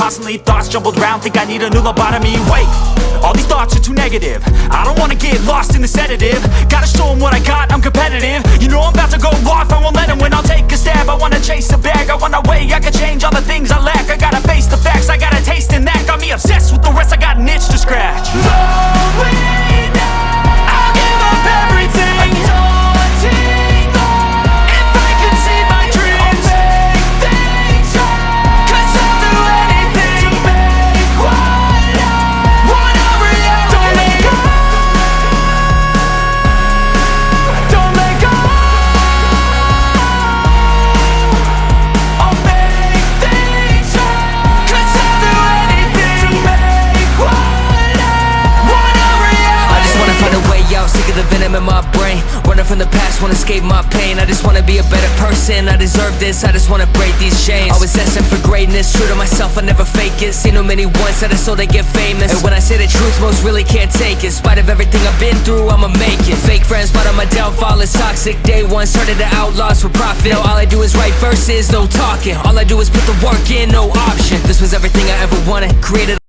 constantly thoughts jumbled round, think I need a new lobotomy. Wait, all these thoughts are too negative. I don't wanna get lost in the sedative. Gotta show them what I got, I'm competitive. You know I'm about to go off, I won't let them win. I'll take a stab, I wanna chase a bag. I wanna weigh, I can change all the things I lack. I gotta face the facts, I got a taste in that. Got me obsessed with the rest, I got an itch to scratch. Lonely now, I'll give up everything. Daunting all, if I could see my dreams, I'll make things right. 'Cause I'll do anything to make what I want a reality. Don't let go, don't let go. I'll make things right. 'Cause I'll do anything to make what I want a reality. I just wanna find a way out, sick of the venom in my brain. Running from the past, wanna escape my pain. I just wanna be a better person, I deserve this. I just wanna break these chains. Always asking for greatness, true to myself, I never fake it. Seen too many once that I so they get famous. And when I say the truth, most really can't take it. In spite of everything I've been through, I'ma make it. Fake friends, but on my downfall is toxic. Day one, started the outlaws for profit. Now all I do is write verses, no talking. All I do is put the work in, no option. This was everything I ever wanted, created